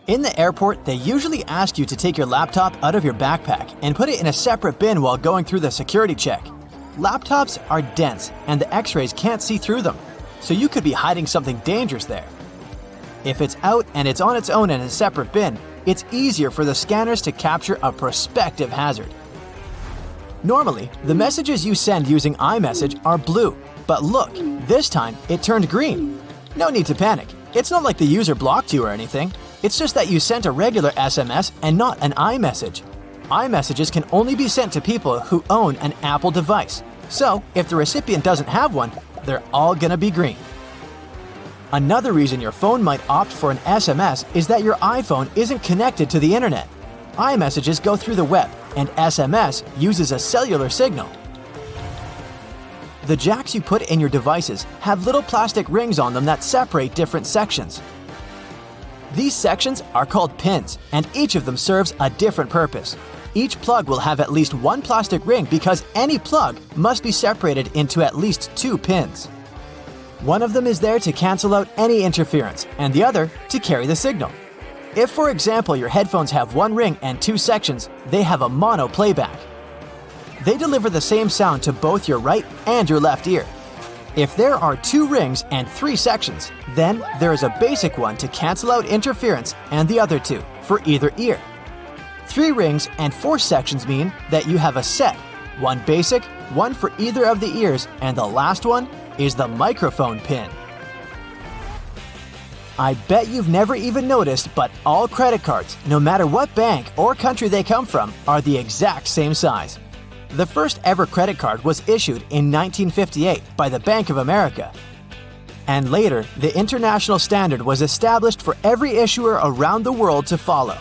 In the airport, they usually ask you to take your laptop out of your backpack and put it in a separate bin while going through the security check. Laptops are dense and the X-rays can't see through them, so you could be hiding something dangerous there. If it's out and it's on its own in a separate bin, it's easier for the scanners to capture a prospective hazard. Normally, the messages you send using iMessage are blue, but look, this time it turned green. No need to panic. It's not like the user blocked you or anything. It's just that you sent a regular SMS and not an iMessage. iMessages can only be sent to people who own an Apple device. So, if the recipient doesn't have one, they're all gonna be green. Another reason your phone might opt for an SMS is that your iPhone isn't connected to the internet. iMessages go through the web, and SMS uses a cellular signal. The jacks you put in your devices have little plastic rings on them that separate different sections. These sections are called pins, and each of them serves a different purpose. Each plug will have at least one plastic ring because any plug must be separated into at least 2 pins. One of them is there to cancel out any interference, and the other to carry the signal. If, for example, your headphones have 1 ring and 2 sections, they have a mono playback. They deliver the same sound to both your right and your left ear. If there are 2 rings and 3 sections, then there is a basic one to cancel out interference and the other 2 for either ear. 3 rings and 4 sections mean that you have a set, 1 basic, 1 for either of the ears, and the last one is the microphone pin. I bet you've never even noticed, but all credit cards, no matter what bank or country they come from, are the exact same size. The first ever credit card was issued in 1958 by the Bank of America. And later, the international standard was established for every issuer around the world to follow.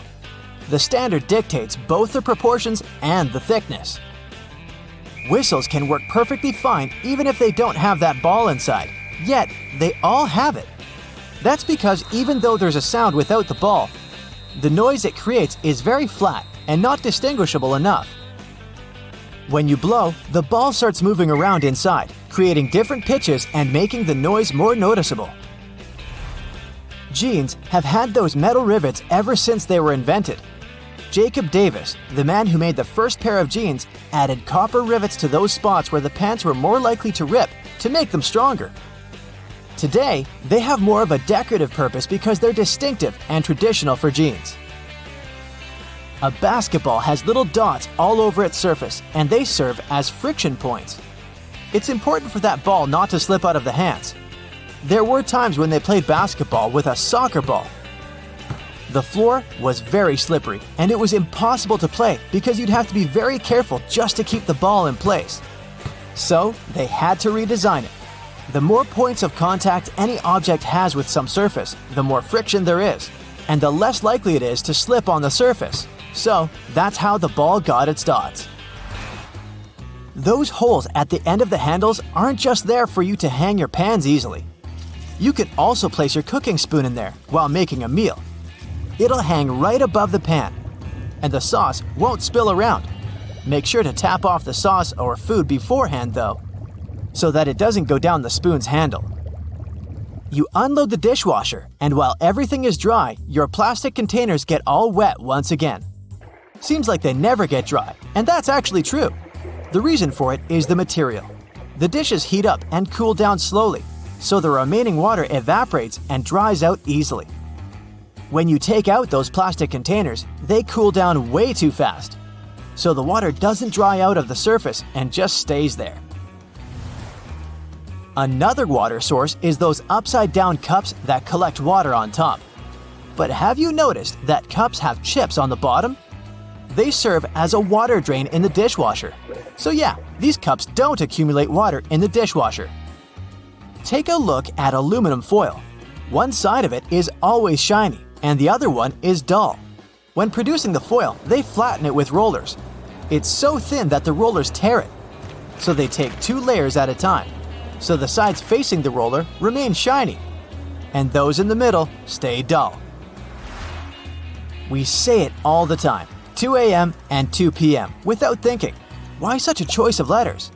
The standard dictates both the proportions and the thickness. Whistles can work perfectly fine even if they don't have that ball inside, yet they all have it. That's because even though there's a sound without the ball, the noise it creates is very flat and not distinguishable enough. When you blow, the ball starts moving around inside, creating different pitches and making the noise more noticeable. Jeans have had those metal rivets ever since they were invented. Jacob Davis, the man who made the first pair of jeans, added copper rivets to those spots where the pants were more likely to rip to make them stronger. Today, they have more of a decorative purpose because they're distinctive and traditional for jeans. A basketball has little dots all over its surface, and they serve as friction points. It's important for that ball not to slip out of the hands. There were times when they played basketball with a soccer ball. The floor was very slippery, and it was impossible to play because you'd have to be very careful just to keep the ball in place. So, they had to redesign it. The more points of contact any object has with some surface, the more friction there is, and the less likely it is to slip on the surface. So, that's how the ball got its dots. Those holes at the end of the handles aren't just there for you to hang your pans easily. You can also place your cooking spoon in there while making a meal. It'll hang right above the pan, and the sauce won't spill around. Make sure to tap off the sauce or food beforehand though, so that it doesn't go down the spoon's handle. You unload the dishwasher, and while everything is dry, your plastic containers get all wet once again. Seems like they never get dry, and that's actually true. The reason for it is the material. The dishes heat up and cool down slowly, so the remaining water evaporates and dries out easily. When you take out those plastic containers, they cool down way too fast, so the water doesn't dry out of the surface and just stays there. Another water source is those upside-down cups that collect water on top. But have you noticed that cups have chips on the bottom? They serve as a water drain in the dishwasher. So yeah, these cups don't accumulate water in the dishwasher. Take a look at aluminum foil. One side of it is always shiny, and the other one is dull. When producing the foil, they flatten it with rollers. It's so thin that the rollers tear it. So they take 2 layers at a time. So the sides facing the roller remain shiny, and those in the middle stay dull. We say it all the time, 2 a.m. and 2 p.m. without thinking. Why such a choice of letters?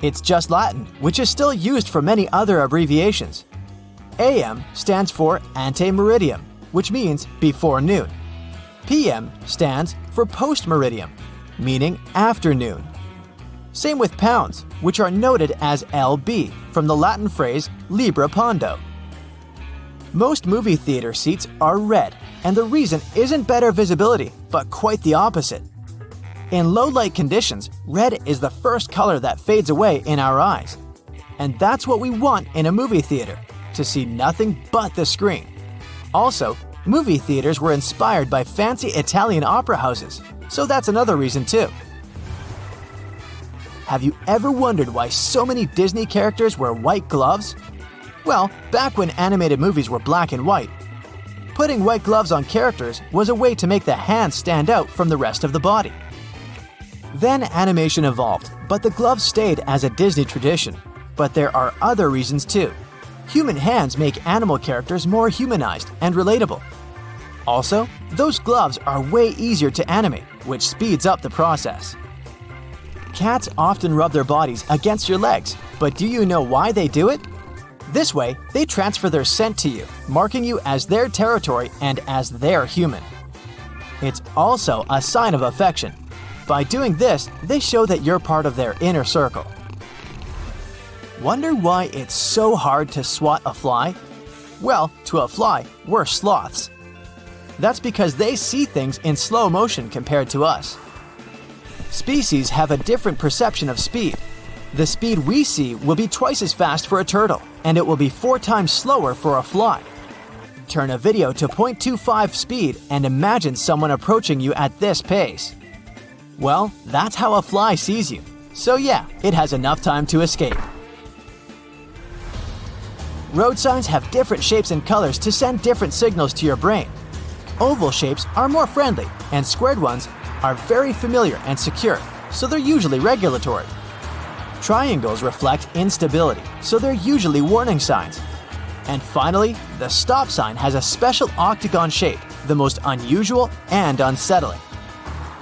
It's just Latin, which is still used for many other abbreviations. AM stands for ante meridiem, which means before noon. PM stands for post-meridium, meaning afternoon. Same with pounds, which are noted as LB from the Latin phrase libra pondo. Most movie theater seats are red, and the reason isn't better visibility, but quite the opposite. In low light conditions, red is the first color that fades away in our eyes. And that's what we want in a movie theater, to see nothing but the screen. Also, movie theaters were inspired by fancy Italian opera houses, so that's another reason too. Have you ever wondered why so many Disney characters wear white gloves? Well, back when animated movies were black and white, putting white gloves on characters was a way to make the hands stand out from the rest of the body. Then animation evolved, but the gloves stayed as a Disney tradition. But there are other reasons too. Human hands make animal characters more humanized and relatable. Also, those gloves are way easier to animate, which speeds up the process. Cats often rub their bodies against your legs, but do you know why they do it? This way, they transfer their scent to you, marking you as their territory and as their human. It's also a sign of affection. By doing this, they show that you're part of their inner circle. Wonder why it's so hard to swat a fly? Well, to a fly, we're sloths. That's because they see things in slow motion compared to us. Species have a different perception of speed. The speed we see will be twice as fast for a turtle, and it will be 4 times slower for a fly. Turn a video to 0.25 speed and imagine someone approaching you at this pace. Well, that's how a fly sees you. So yeah, it has enough time to escape. Road signs have different shapes and colors to send different signals to your brain. Oval shapes are more friendly, and squared ones are very familiar and secure, so they're usually regulatory. Triangles reflect instability, so they're usually warning signs. And finally, the stop sign has a special octagon shape, the most unusual and unsettling.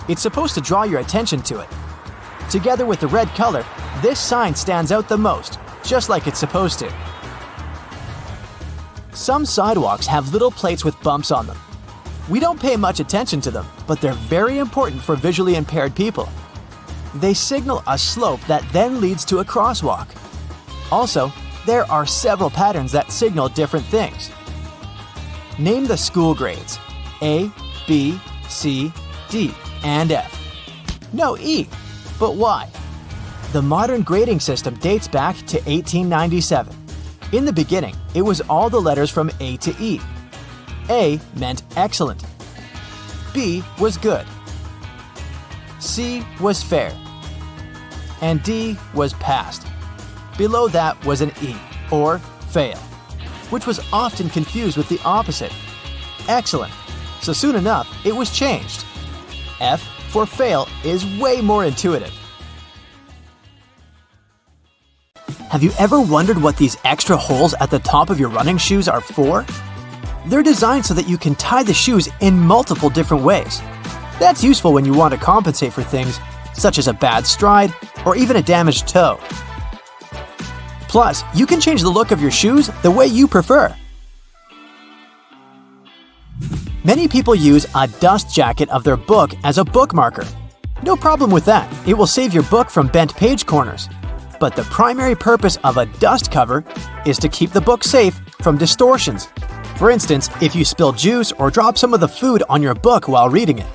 It's supposed to draw your attention to it. Together with the red color, this sign stands out the most, just like it's supposed to. Some sidewalks have little plates with bumps on them. We don't pay much attention to them, but they're very important for visually impaired people. They signal a slope that then leads to a crosswalk. Also, there are several patterns that signal different things. Name the school grades: A, B, C, D, and F. No E. But why? The modern grading system dates back to 1897. In the beginning, it was all the letters from A to E. A meant excellent. B was good. C was fair. And D was passed. Below that was an E, or fail, which was often confused with the opposite, excellent. So soon enough, it was changed. F for fail is way more intuitive. Have you ever wondered what these extra holes at the top of your running shoes are for? They're designed so that you can tie the shoes in multiple different ways. That's useful when you want to compensate for things such as a bad stride or even a damaged toe. Plus, you can change the look of your shoes the way you prefer. Many people use a dust jacket of their book as a bookmarker. No problem with that, it will save your book from bent page corners. But the primary purpose of a dust cover is to keep the book safe from distortions. For instance, if you spill juice or drop some of the food on your book while reading it.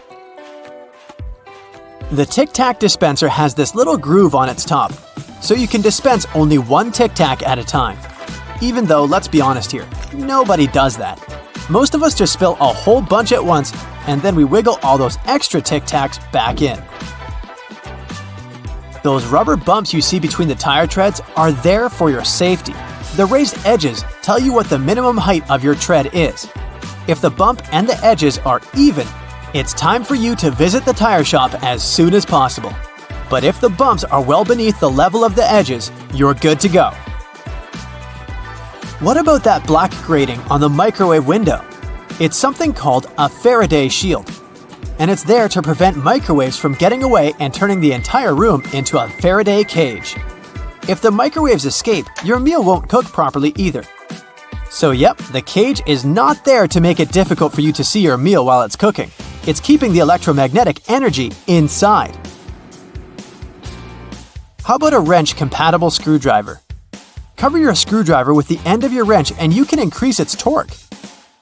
The Tic Tac dispenser has this little groove on its top, so you can dispense only one Tic Tac at a time. Even though, let's be honest here, nobody does that. Most of us just spill a whole bunch at once, and then we wiggle all those extra Tic Tacs back in. Those rubber bumps you see between the tire treads are there for your safety. The raised edges tell you what the minimum height of your tread is. If the bump and the edges are even, it's time for you to visit the tire shop as soon as possible. But if the bumps are well beneath the level of the edges, you're good to go. What about that black grating on the microwave window? It's something called a Faraday shield. And it's there to prevent microwaves from getting away and turning the entire room into a Faraday cage. If the microwaves escape, your meal won't cook properly either. So yep, the cage is not there to make it difficult for you to see your meal while it's cooking. It's keeping the electromagnetic energy inside. How about a wrench-compatible screwdriver? Cover your screwdriver with the end of your wrench and you can increase its torque.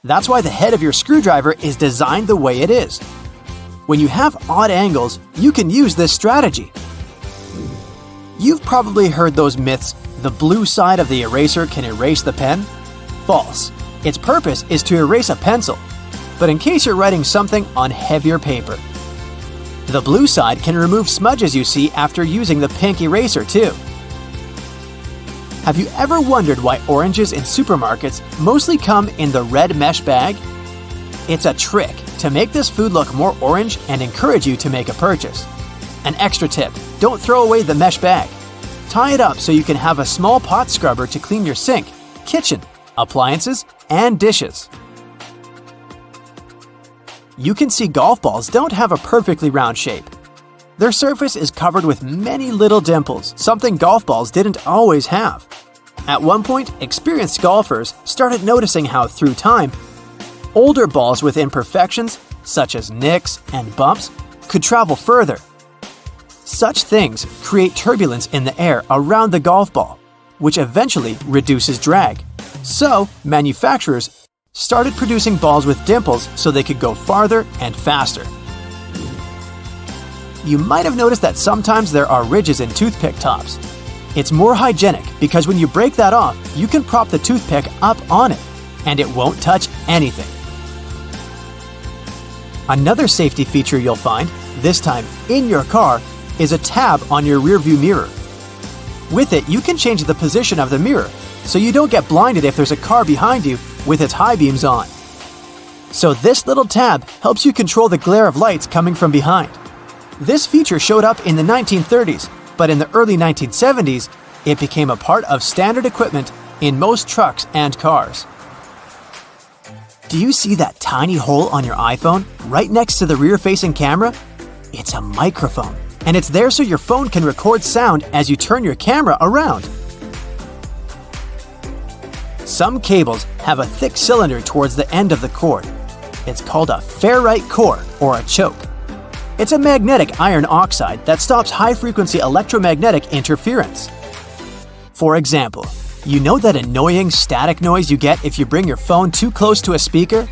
That's why the head of your screwdriver is designed the way it is. When you have odd angles, you can use this strategy. You've probably heard those myths, the blue side of the eraser can erase the pen? False. Its purpose is to erase a pencil, but in case you're writing something on heavier paper. The blue side can remove smudges you see after using the pink eraser too. Have you ever wondered why oranges in supermarkets mostly come in the red mesh bag? It's a trick to make this food look more orange and encourage you to make a purchase. An extra tip, don't throw away the mesh bag. Tie it up so you can have a small pot scrubber to clean your sink, kitchen, appliances, and dishes. You can see golf balls don't have a perfectly round shape. Their surface is covered with many little dimples, something golf balls didn't always have. At one point, experienced golfers started noticing how, through time, older balls with imperfections, such as nicks and bumps, could travel further. Such things create turbulence in the air around the golf ball, which eventually reduces drag. So, manufacturers started producing balls with dimples so they could go farther and faster. You might have noticed that sometimes there are ridges in toothpick tops. It's more hygienic because when you break that off, you can prop the toothpick up on it, and it won't touch anything. Another safety feature you'll find, this time in your car, is a tab on your rearview mirror. With it, you can change the position of the mirror, so you don't get blinded if there's a car behind you with its high beams on. So this little tab helps you control the glare of lights coming from behind. This feature showed up in the 1930s, but in the early 1970s, it became a part of standard equipment in most trucks and cars. Do you see that tiny hole on your iPhone right next to the rear-facing camera? It's a microphone, and it's there so your phone can record sound as you turn your camera around. Some cables have a thick cylinder towards the end of the cord. It's called a ferrite core or a choke. It's a magnetic iron oxide that stops high-frequency electromagnetic interference. For example, you know that annoying static noise you get if you bring your phone too close to a speaker?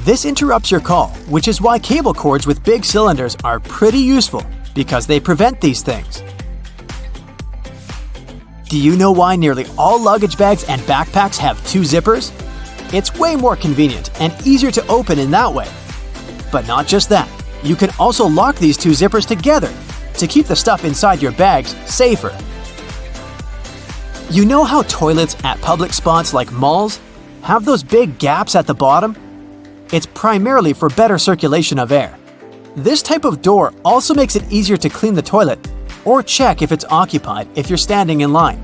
This interrupts your call, which is why cable cords with big cylinders are pretty useful because they prevent these things. Do you know why nearly all luggage bags and backpacks have two zippers? It's way more convenient and easier to open in that way. But not just that. You can also lock these two zippers together to keep the stuff inside your bags safer. You know how toilets at public spots like malls have those big gaps at the bottom? It's primarily for better circulation of air. This type of door also makes it easier to clean the toilet or check if it's occupied if you're standing in line.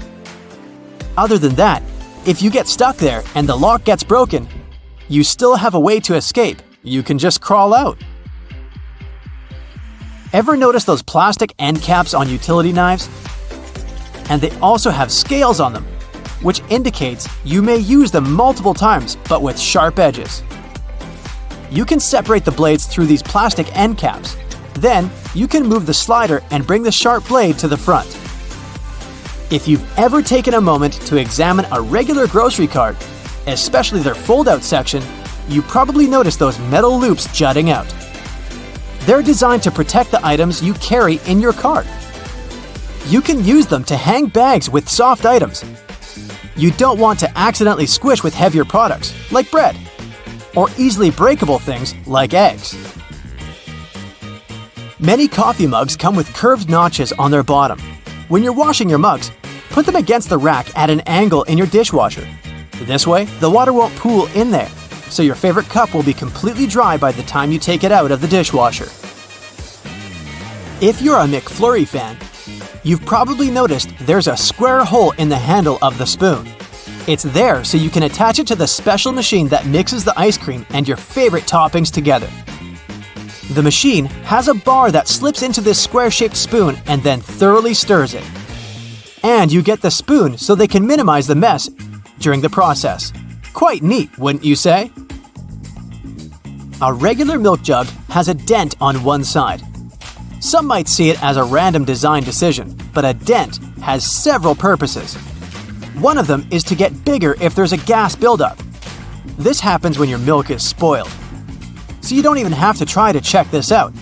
Other than that, if you get stuck there and the lock gets broken, you still have a way to escape. You can just crawl out. Ever notice those plastic end caps on utility knives? And they also have scales on them, which indicates you may use them multiple times but with sharp edges. You can separate the blades through these plastic end caps. Then, you can move the slider and bring the sharp blade to the front. If you've ever taken a moment to examine a regular grocery cart, especially their fold-out section, you probably noticed those metal loops jutting out. They're designed to protect the items you carry in your cart. You can use them to hang bags with soft items. You don't want to accidentally squish with heavier products, like bread, or easily breakable things like eggs. Many coffee mugs come with curved notches on their bottom. When you're washing your mugs, put them against the rack at an angle in your dishwasher. This way, the water won't pool in there, so your favorite cup will be completely dry by the time you take it out of the dishwasher. If you're a McFlurry fan, you've probably noticed there's a square hole in the handle of the spoon. It's there so you can attach it to the special machine that mixes the ice cream and your favorite toppings together. The machine has a bar that slips into this square-shaped spoon and then thoroughly stirs it. And you get the spoon so they can minimize the mess during the process. Quite neat, wouldn't you say? A regular milk jug has a dent on one side. Some might see it as a random design decision, but a dent has several purposes. One of them is to get bigger if there's a gas buildup. This happens when your milk is spoiled. So you don't even have to try to check this out.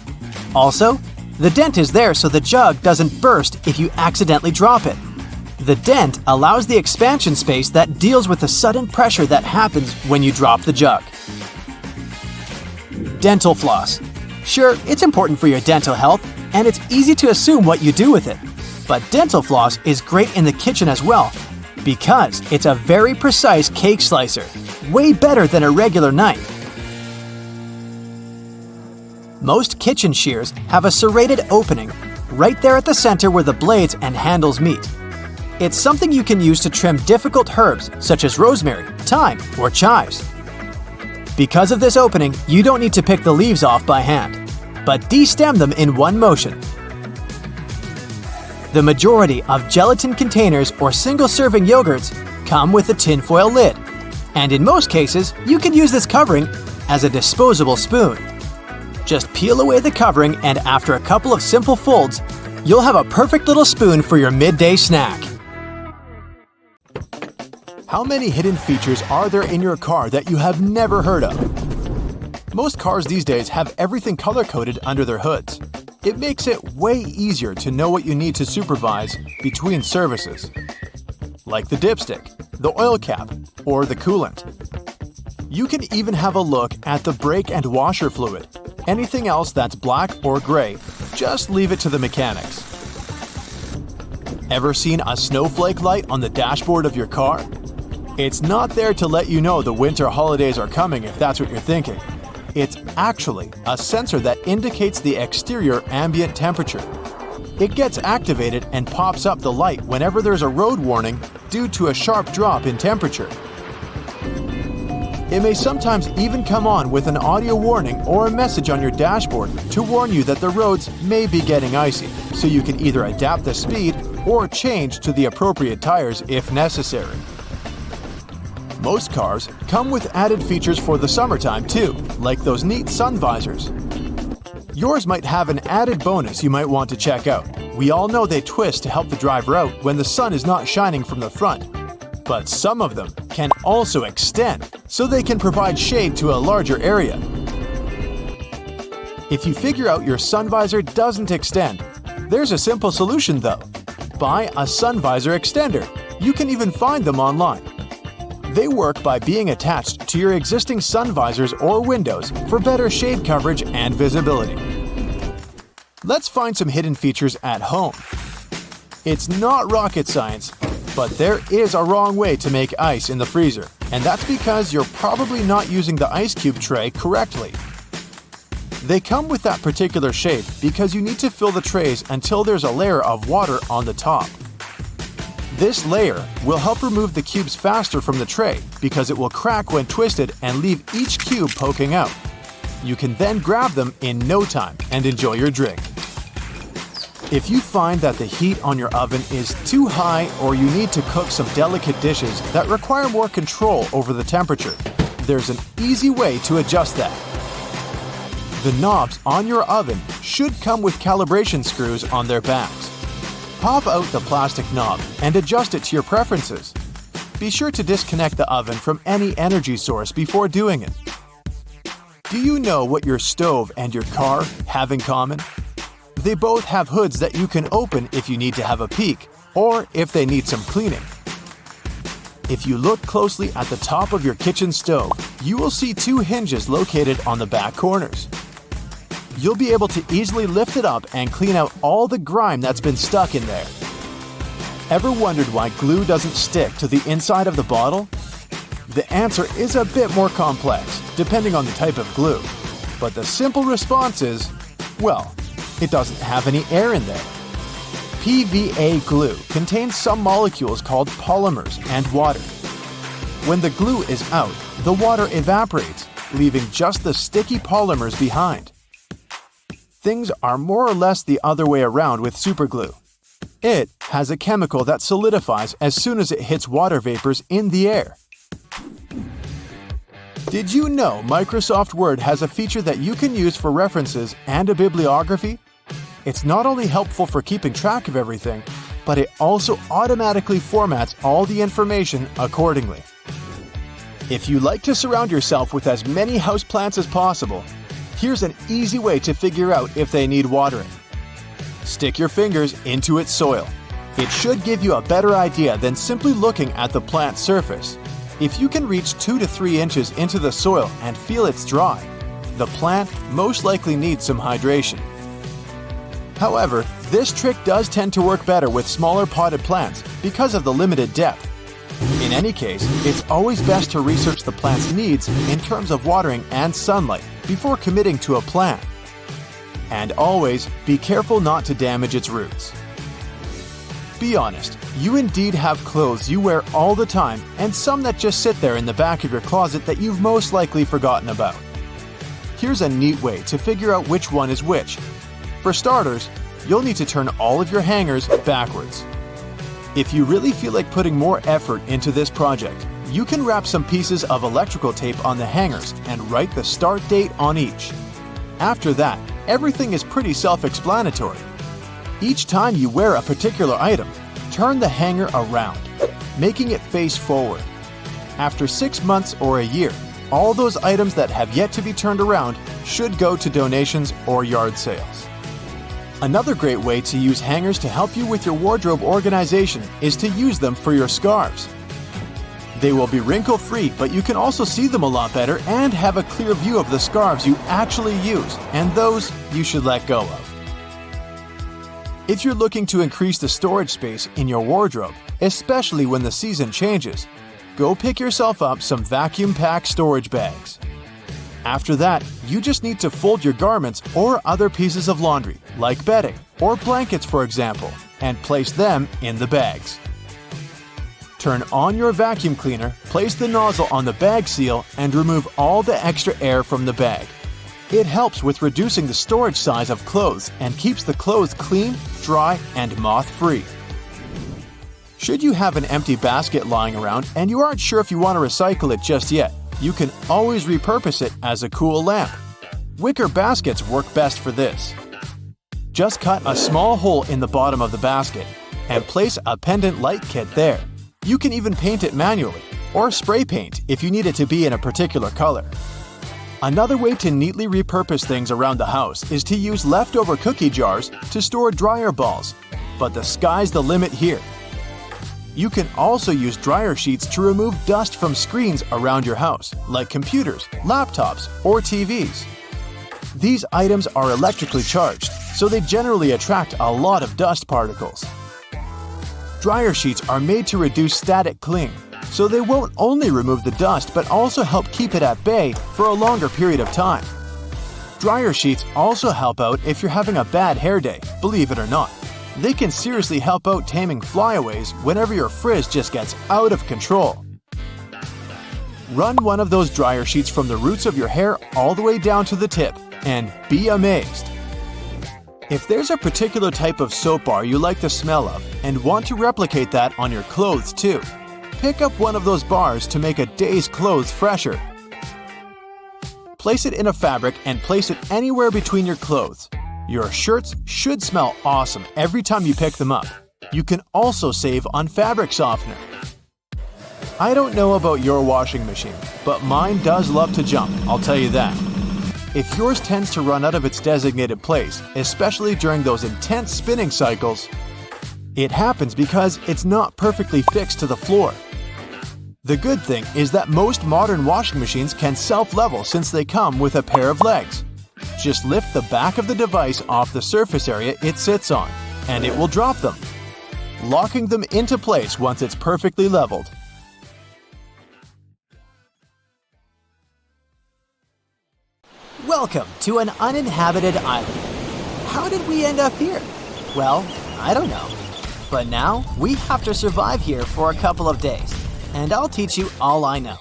Also, the dent is there so the jug doesn't burst if you accidentally drop it. The dent allows the expansion space that deals with the sudden pressure that happens when you drop the jug. Dental floss. Sure, it's important for your dental health, and it's easy to assume what you do with it. But dental floss is great in the kitchen as well, because it's a very precise cake slicer, way better than a regular knife. Most kitchen shears have a serrated opening right there at the center where the blades and handles meet. It's something you can use to trim difficult herbs such as rosemary, thyme, or chives. Because of this opening, you don't need to pick the leaves off by hand, but destem them in one motion. The majority of gelatin containers or single-serving yogurts come with a tinfoil lid, and in most cases, you can use this covering as a disposable spoon. Just peel away the covering, and after a couple of simple folds, you'll have a perfect little spoon for your midday snack. How many hidden features are there in your car that you have never heard of? Most cars these days have everything color-coded under their hoods. It makes it way easier to know what you need to supervise between services, like the dipstick, the oil cap, or the coolant. You can even have a look at the brake and washer fluid. Anything else that's black or gray, just leave it to the mechanics. Ever seen a snowflake light on the dashboard of your car? It's not there to let you know the winter holidays are coming if that's what you're thinking. It's actually a sensor that indicates the exterior ambient temperature. It gets activated and pops up the light whenever there's a road warning due to a sharp drop in temperature. It may sometimes even come on with an audio warning or a message on your dashboard to warn you that the roads may be getting icy, so you can either adapt the speed or change to the appropriate tires if necessary. Most cars come with added features for the summertime too, like those neat sun visors. Yours might have an added bonus you might want to check out. We all know they twist to help the driver out when the sun is not shining from the front. But some of them can also extend, so they can provide shade to a larger area. If you figure out your sun visor doesn't extend, there's a simple solution though. Buy a sun visor extender. You can even find them online. They work by being attached to your existing sun visors or windows for better shade coverage and visibility. Let's find some hidden features at home. It's not rocket science, but there is a wrong way to make ice in the freezer, and that's because you're probably not using the ice cube tray correctly. They come with that particular shape because you need to fill the trays until there's a layer of water on the top. This layer will help remove the cubes faster from the tray because it will crack when twisted and leave each cube poking out. You can then grab them in no time and enjoy your drink. If you find that the heat on your oven is too high or you need to cook some delicate dishes that require more control over the temperature, there's an easy way to adjust that. The knobs on your oven should come with calibration screws on their backs. Pop out the plastic knob and adjust it to your preferences. Be sure to disconnect the oven from any energy source before doing it. Do you know what your stove and your car have in common? They both have hoods that you can open if you need to have a peek, or if they need some cleaning. If you look closely at the top of your kitchen stove, you will see two hinges located on the back corners. You'll be able to easily lift it up and clean out all the grime that's been stuck in there. Ever wondered why glue doesn't stick to the inside of the bottle? The answer is a bit more complex, depending on the type of glue. But the simple response is, well, it doesn't have any air in there. PVA glue contains some molecules called polymers and water. When the glue is out, the water evaporates, leaving just the sticky polymers behind. Things are more or less the other way around with superglue. It has a chemical that solidifies as soon as it hits water vapors in the air. Did you know Microsoft Word has a feature that you can use for references and a bibliography? It's not only helpful for keeping track of everything, but it also automatically formats all the information accordingly. If you like to surround yourself with as many houseplants as possible, here's an easy way to figure out if they need watering. Stick your fingers into its soil. It should give you a better idea than simply looking at the plant's surface. If you can reach 2 to 3 inches into the soil and feel it's dry, the plant most likely needs some hydration. However, this trick does tend to work better with smaller potted plants because of the limited depth. In any case, it's always best to research the plant's needs in terms of watering and sunlight before committing to a plant. And always be careful not to damage its roots. Be honest, you indeed have clothes you wear all the time and some that just sit there in the back of your closet that you've most likely forgotten about. Here's a neat way to figure out which one is which. For starters, you'll need to turn all of your hangers backwards. If you really feel like putting more effort into this project, you can wrap some pieces of electrical tape on the hangers and write the start date on each. After that, everything is pretty self-explanatory. Each time you wear a particular item, turn the hanger around, making it face forward. After 6 months or a year, all those items that have yet to be turned around should go to donations or yard sales. Another great way to use hangers to help you with your wardrobe organization is to use them for your scarves. They will be wrinkle-free, but you can also see them a lot better and have a clear view of the scarves you actually use and those you should let go of. If you're looking to increase the storage space in your wardrobe, especially when the season changes, go pick yourself up some vacuum-packed storage bags. After that, you just need to fold your garments or other pieces of laundry, like bedding or blankets for example, and place them in the bags. Turn on your vacuum cleaner, place the nozzle on the bag seal, and remove all the extra air from the bag. It helps with reducing the storage size of clothes and keeps the clothes clean, dry, and moth-free. Should you have an empty basket lying around and you aren't sure if you want to recycle it just yet, you can always repurpose it as a cool lamp. Wicker baskets work best for this. Just cut a small hole in the bottom of the basket and place a pendant light kit there. You can even paint it manually, or spray paint if you need it to be in a particular color. Another way to neatly repurpose things around the house is to use leftover cookie jars to store dryer balls, but the sky's the limit here. You can also use dryer sheets to remove dust from screens around your house, like computers, laptops, or TVs. These items are electrically charged, so they generally attract a lot of dust particles. Dryer sheets are made to reduce static cling, so they won't only remove the dust but also help keep it at bay for a longer period of time. Dryer sheets also help out if you're having a bad hair day, believe it or not. They can seriously help out taming flyaways whenever your frizz just gets out of control. Run one of those dryer sheets from the roots of your hair all the way down to the tip, and be amazed. If there's a particular type of soap bar you like the smell of and want to replicate that on your clothes too, pick up one of those bars to make a day's clothes fresher. Place it in a fabric and place it anywhere between your clothes. Your shirts should smell awesome every time you pick them up. You can also save on fabric softener. I don't know about your washing machine, but mine does love to jump, I'll tell you that. If yours tends to run out of its designated place, especially during those intense spinning cycles, it happens because it's not perfectly fixed to the floor. The good thing is that most modern washing machines can self-level since they come with a pair of legs. Just lift the back of the device off the surface area it sits on, and it will drop them, locking them into place once it's perfectly leveled. Welcome to an uninhabited island. How did we end up here? Well, I don't know. But now we have to survive here for a couple of days, and I'll teach you all I know.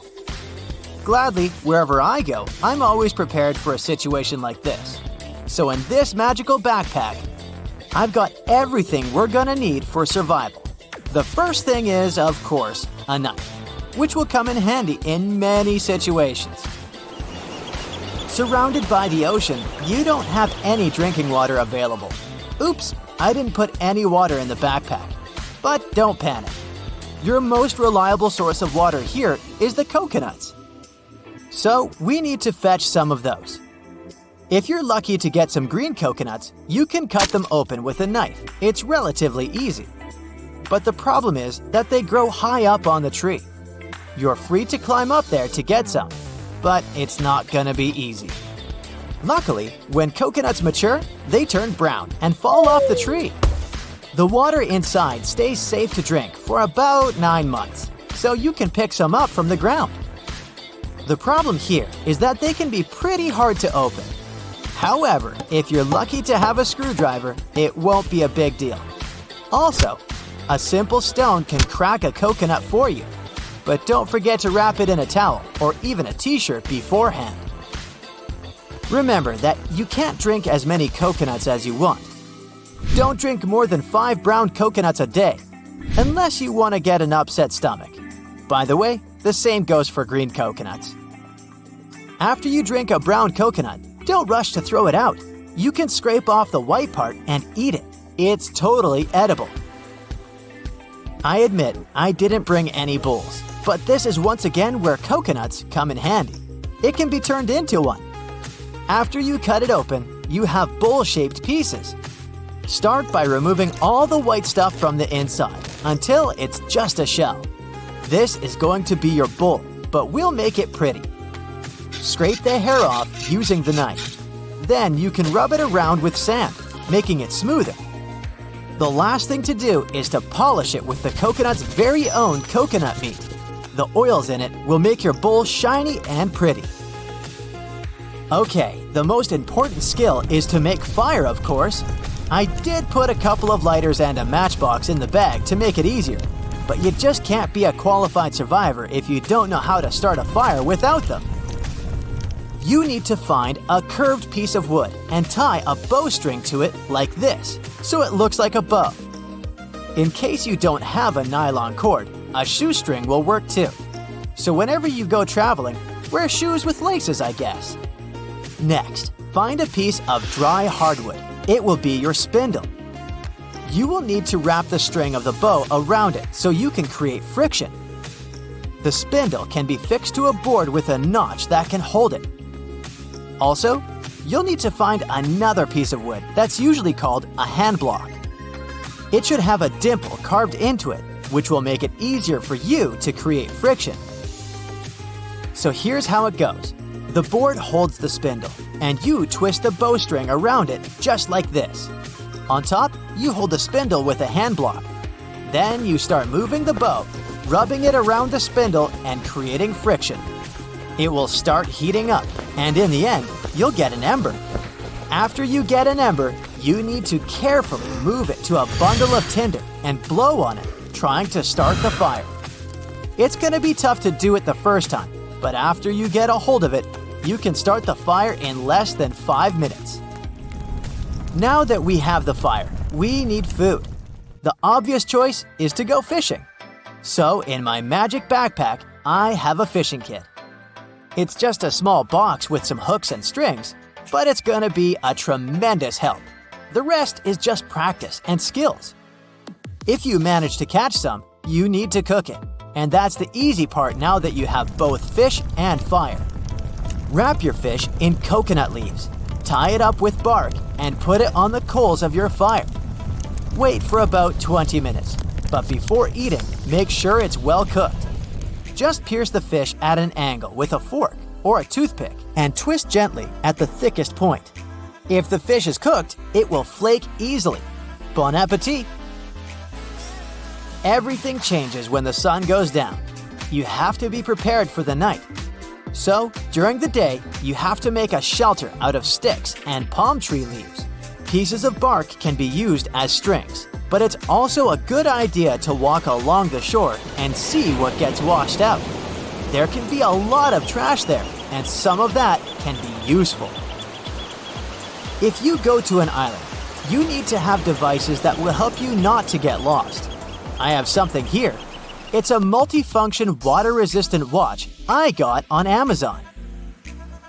Gladly, wherever I go, I'm always prepared for a situation like this. So in this magical backpack, I've got everything we're gonna need for survival. The first thing is, of course, a knife, which will come in handy in many situations. Surrounded by the ocean, you don't have any drinking water available. Oops, I didn't put any water in the backpack. But don't panic. Your most reliable source of water here is the coconuts. So we need to fetch some of those. If you're lucky to get some green coconuts, you can cut them open with a knife. It's relatively easy. But the problem is that they grow high up on the tree. You're free to climb up there to get some, but it's not gonna be easy. Luckily, when coconuts mature, they turn brown and fall off the tree. The water inside stays safe to drink for about 9 months, so you can pick some up from the ground. The problem here is that they can be pretty hard to open. However, if you're lucky to have a screwdriver, it won't be a big deal. Also, a simple stone can crack a coconut for you, but don't forget to wrap it in a towel or even a t-shirt beforehand. Remember that you can't drink as many coconuts as you want. Don't drink more than 5 brown coconuts a day, unless you want to get an upset stomach. By the way, the same goes for green coconuts. After you drink a brown coconut, don't rush to throw it out. You can scrape off the white part and eat it. It's totally edible. I admit I didn't bring any bowls, but this is once again where coconuts come in handy. It can be turned into one. After you cut it open, you have bowl-shaped pieces. Start by removing all the white stuff from the inside until it's just a shell. This is going to be your bowl, but we'll make it pretty. Scrape the hair off using the knife. Then you can rub it around with sand, making it smoother. The last thing to do is to polish it with the coconut's very own coconut meat. The oils in it will make your bowl shiny and pretty. Okay, the most important skill is to make fire, of course. I did put a couple of lighters and a matchbox in the bag to make it easier, but you just can't be a qualified survivor if you don't know how to start a fire without them. You need to find a curved piece of wood and tie a bowstring to it like this, so it looks like a bow. In case you don't have a nylon cord, a shoestring will work too. So whenever you go traveling, wear shoes with laces, I guess. Next, find a piece of dry hardwood. It will be your spindle. You will need to wrap the string of the bow around it so you can create friction. The spindle can be fixed to a board with a notch that can hold it. Also, you'll need to find another piece of wood that's usually called a hand block. It should have a dimple carved into it, which will make it easier for you to create friction. So here's how it goes. The board holds the spindle, and you twist the bowstring around it just like this. On top, you hold the spindle with a hand block. Then you start moving the bow, rubbing it around the spindle and creating friction. It will start heating up, and in the end, you'll get an ember. After you get an ember, you need to carefully move it to a bundle of tinder and blow on it, trying to start the fire. It's gonna be tough to do it the first time, but after you get a hold of it, you can start the fire in less than 5 minutes. Now that we have the fire, we need food. The obvious choice is to go fishing. So in my magic backpack, I have a fishing kit. It's just a small box with some hooks and strings, but it's gonna be a tremendous help. The rest is just practice and skills. If you manage to catch some, you need to cook it. And that's the easy part now that you have both fish and fire. Wrap your fish in coconut leaves, tie it up with bark, and put it on the coals of your fire. Wait for about 20 minutes, but before eating, make sure it's well cooked. Just pierce the fish at an angle with a fork or a toothpick and twist gently at the thickest point. If the fish is cooked, it will flake easily. Bon appetit! Everything changes when the sun goes down. You have to be prepared for the night. So, during the day, you have to make a shelter out of sticks and palm tree leaves. Pieces of bark can be used as strings, but it's also a good idea to walk along the shore and see what gets washed out. There can be a lot of trash there, and some of that can be useful. If you go to an island, you need to have devices that will help you not to get lost. I have something here. It's a multifunction water-resistant watch I got on Amazon.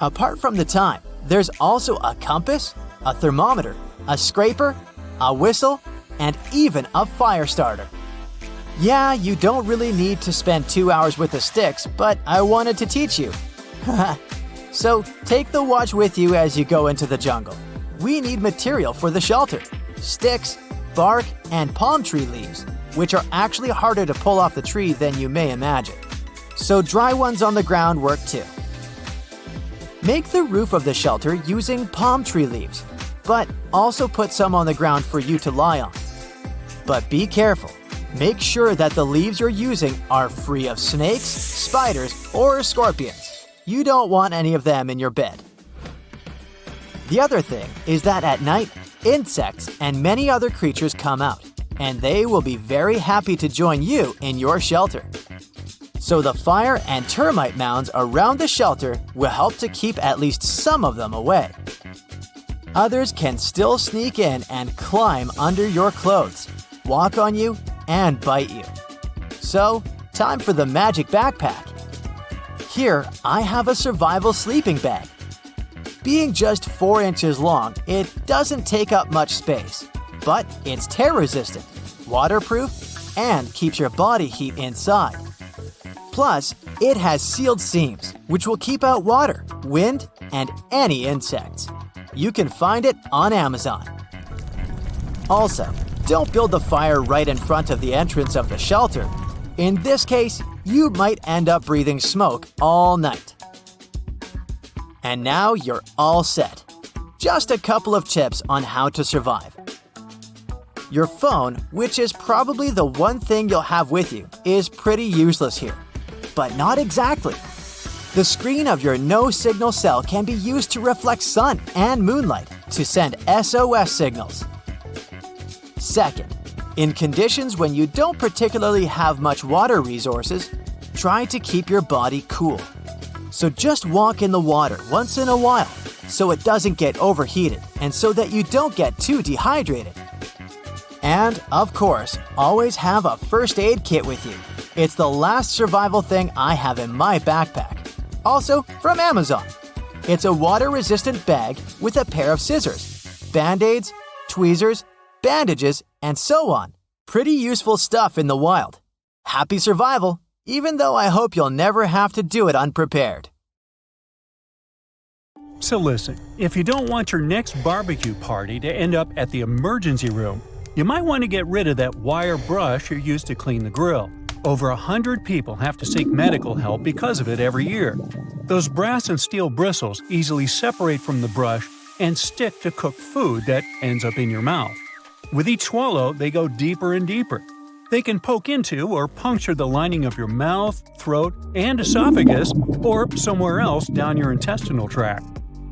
Apart from the time, there's also a compass, a thermometer, a scraper, a whistle, and even a fire starter. Yeah, you don't really need to spend 2 hours with the sticks, but I wanted to teach you. So take the watch with you as you go into the jungle. We need material for the shelter: sticks, bark, and palm tree leaves, which are actually harder to pull off the tree than you may imagine. So dry ones on the ground work too. Make the roof of the shelter using palm tree leaves, but also put some on the ground for you to lie on. But be careful. Make sure that the leaves you're using are free of snakes, spiders, or scorpions. You don't want any of them in your bed. The other thing is that at night, insects and many other creatures come out, and they will be very happy to join you in your shelter. So the fire and termite mounds around the shelter will help to keep at least some of them away. Others can still sneak in and climb under your clothes, walk on you, and bite you. So, time for the magic backpack. Here, I have a survival sleeping bag. Being just 4 inches long, it doesn't take up much space, but it's tear-resistant, waterproof, and keeps your body heat inside. Plus, it has sealed seams, which will keep out water, wind, and any insects. You can find it on Amazon. Also, don't build the fire right in front of the entrance of the shelter. In this case, you might end up breathing smoke all night. And now you're all set. Just a couple of tips on how to survive. Your phone, which is probably the one thing you'll have with you, is pretty useless here. But not exactly. The screen of your no-signal cell can be used to reflect sun and moonlight to send SOS signals. Second, in conditions when you don't particularly have much water resources, try to keep your body cool. So just walk in the water once in a while so it doesn't get overheated and so that you don't get too dehydrated. And, of course, always have a first aid kit with you. It's the last survival thing I have in my backpack. Also from Amazon. It's a water-resistant bag with a pair of scissors, band-aids, tweezers, bandages, and so on. Pretty useful stuff in the wild. Happy survival, even though I hope you'll never have to do it unprepared. So listen, if you don't want your next barbecue party to end up at the emergency room, you might want to get rid of that wire brush you used to clean the grill. Over 100 people have to seek medical help because of it every year. Those brass and steel bristles easily separate from the brush and stick to cooked food that ends up in your mouth. With each swallow, they go deeper and deeper. They can poke into or puncture the lining of your mouth, throat, and esophagus, or somewhere else down your intestinal tract.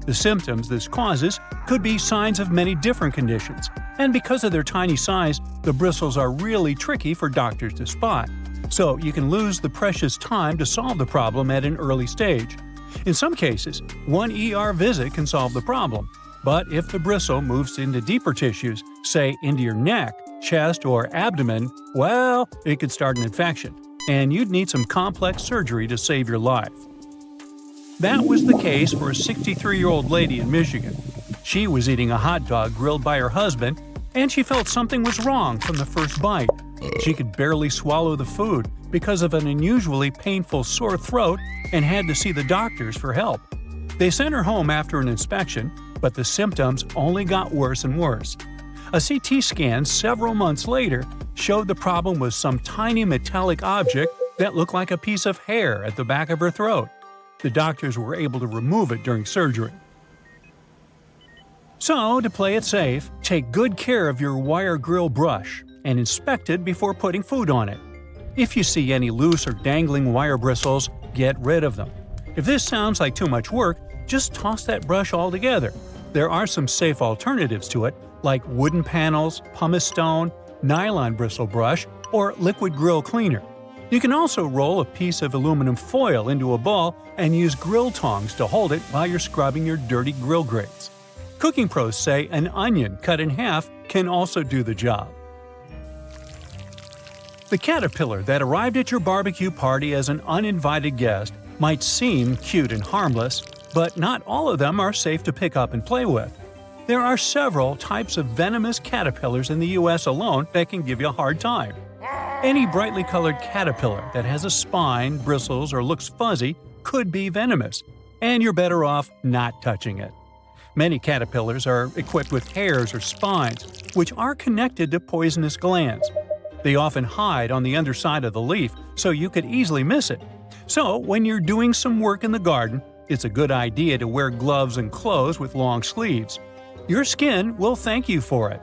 The symptoms this causes could be signs of many different conditions, and because of their tiny size, the bristles are really tricky for doctors to spot. So you can lose the precious time to solve the problem at an early stage. In some cases, one ER visit can solve the problem. But if the bristle moves into deeper tissues, say into your neck, chest, or abdomen, well, it could start an infection, and you'd need some complex surgery to save your life. That was the case for a 63-year-old lady in Michigan. She was eating a hot dog grilled by her husband, and she felt something was wrong from the first bite. She could barely swallow the food because of an unusually painful sore throat and had to see the doctors for help. They sent her home after an inspection, but the symptoms only got worse and worse. A CT scan several months later showed the problem was some tiny metallic object that looked like a piece of hair at the back of her throat. The doctors were able to remove it during surgery. So, to play it safe, take good care of your wire grill brush and inspect it before putting food on it. If you see any loose or dangling wire bristles, get rid of them. If this sounds like too much work, just toss that brush altogether. There are some safe alternatives to it, like wooden panels, pumice stone, nylon bristle brush, or liquid grill cleaner. You can also roll a piece of aluminum foil into a ball and use grill tongs to hold it while you're scrubbing your dirty grill grates. Cooking pros say an onion cut in half can also do the job. The caterpillar that arrived at your barbecue party as an uninvited guest might seem cute and harmless, but not all of them are safe to pick up and play with. There are several types of venomous caterpillars in the US alone that can give you a hard time. Any brightly colored caterpillar that has a spine, bristles, or looks fuzzy could be venomous, and you're better off not touching it. Many caterpillars are equipped with hairs or spines, which are connected to poisonous glands. They often hide on the underside of the leaf, so you could easily miss it. So, when you're doing some work in the garden, it's a good idea to wear gloves and clothes with long sleeves. Your skin will thank you for it.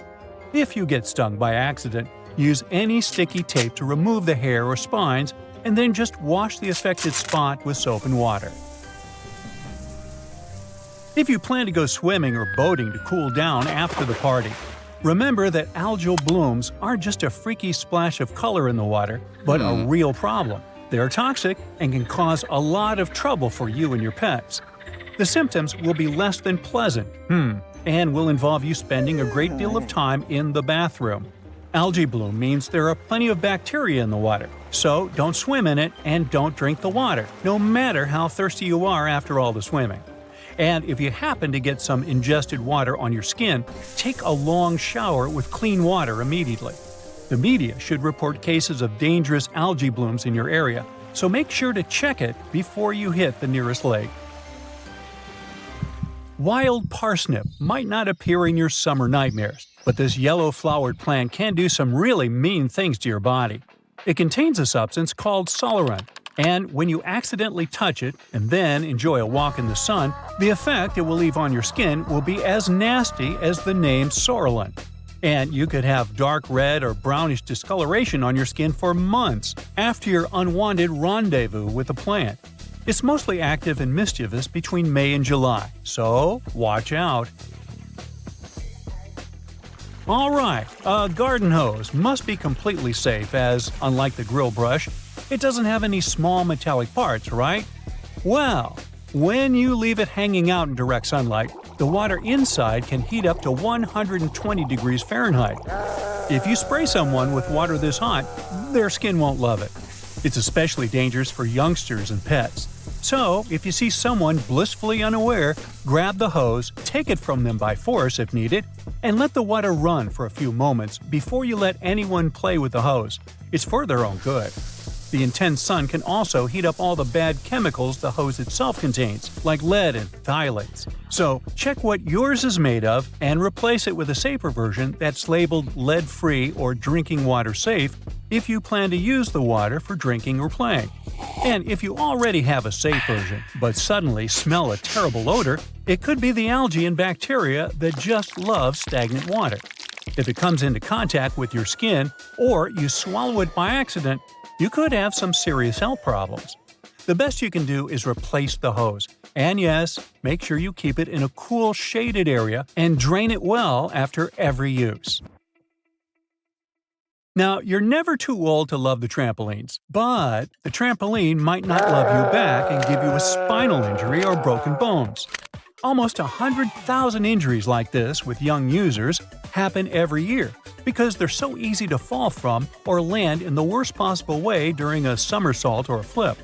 If you get stung by accident, use any sticky tape to remove the hair or spines, and then just wash the affected spot with soap and water. If you plan to go swimming or boating to cool down after the party, remember that algal blooms aren't just a freaky splash of color in the water, but a real problem. They are toxic and can cause a lot of trouble for you and your pets. The symptoms will be less than pleasant, and will involve you spending a great deal of time in the bathroom. Algae bloom means there are plenty of bacteria in the water, so don't swim in it and don't drink the water, no matter how thirsty you are after all the swimming. And if you happen to get some ingested water on your skin, take a long shower with clean water immediately. The media should report cases of dangerous algae blooms in your area, so make sure to check it before you hit the nearest lake. Wild parsnip might not appear in your summer nightmares, but this yellow-flowered plant can do some really mean things to your body. It contains a substance called solarin, and when you accidentally touch it and then enjoy a walk in the sun, the effect it will leave on your skin will be as nasty as the name Sorolin. And you could have dark red or brownish discoloration on your skin for months after your unwanted rendezvous with the plant. It's mostly active and mischievous between May and July, so watch out. Alright, a garden hose must be completely safe as, unlike the grill brush, it doesn't have any small metallic parts, right? Well, when you leave it hanging out in direct sunlight, the water inside can heat up to 120 degrees Fahrenheit. If you spray someone with water this hot, their skin won't love it. It's especially dangerous for youngsters and pets. So, if you see someone blissfully unaware, grab the hose, take it from them by force if needed, and let the water run for a few moments before you let anyone play with the hose. It's for their own good. The intense sun can also heat up all the bad chemicals the hose itself contains, like lead and phthalates. So, check what yours is made of and replace it with a safer version that's labeled lead-free or drinking water safe if you plan to use the water for drinking or playing. And if you already have a safe version, but suddenly smell a terrible odor, it could be the algae and bacteria that just love stagnant water. If it comes into contact with your skin, or you swallow it by accident, you could have some serious health problems. The best you can do is replace the hose. And yes, make sure you keep it in a cool, shaded area and drain it well after every use. Now, you're never too old to love the trampolines, but the trampoline might not love you back and give you a spinal injury or broken bones. Almost 100,000 injuries like this with young users happen every year because they're so easy to fall from or land in the worst possible way during a somersault or a flip.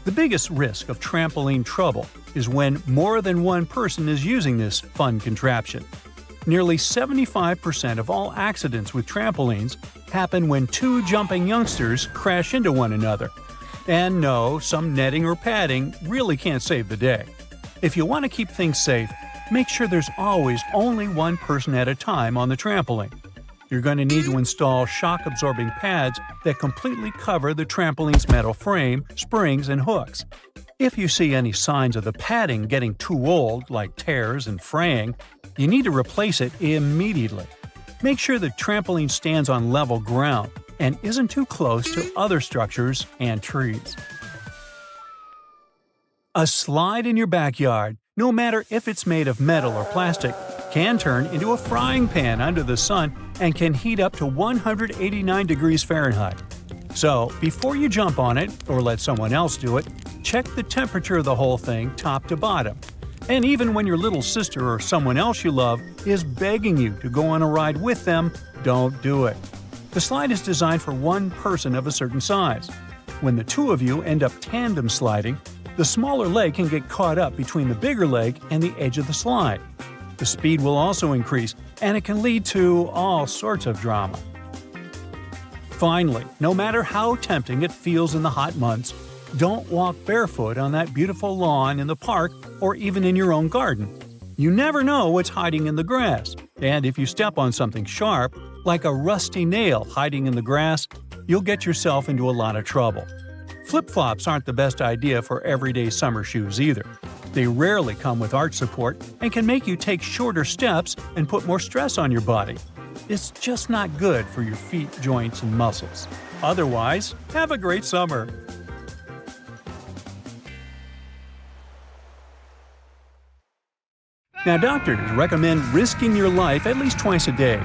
The biggest risk of trampoline trouble is when more than one person is using this fun contraption. Nearly 75% of all accidents with trampolines happen when two jumping youngsters crash into one another. And no, some netting or padding really can't save the day. If you want to keep things safe, make sure there's always only one person at a time on the trampoline. You're going to need to install shock-absorbing pads that completely cover the trampoline's metal frame, springs, and hooks. If you see any signs of the padding getting too old, like tears and fraying, you need to replace it immediately. Make sure the trampoline stands on level ground and isn't too close to other structures and trees. A slide in your backyard, no matter if it's made of metal or plastic, can turn into a frying pan under the sun and can heat up to 189 degrees Fahrenheit. So, before you jump on it or let someone else do it, check the temperature of the whole thing top to bottom. And even when your little sister or someone else you love is begging you to go on a ride with them, don't do it. The slide is designed for one person of a certain size. When the two of you end up tandem sliding, The smaller leg can get caught up between the bigger leg and the edge of the slide. The speed will also increase, and it can lead to all sorts of drama. Finally, no matter how tempting it feels in the hot months, don't walk barefoot on that beautiful lawn in the park or even in your own garden. You never know what's hiding in the grass, and if you step on something sharp, like a rusty nail hiding in the grass, you'll get yourself into a lot of trouble. Flip-flops aren't the best idea for everyday summer shoes either. They rarely come with arch support and can make you take shorter steps and put more stress on your body. It's just not good for your feet, joints, and muscles. Otherwise, have a great summer! Now, doctors recommend risking your life at least twice a day.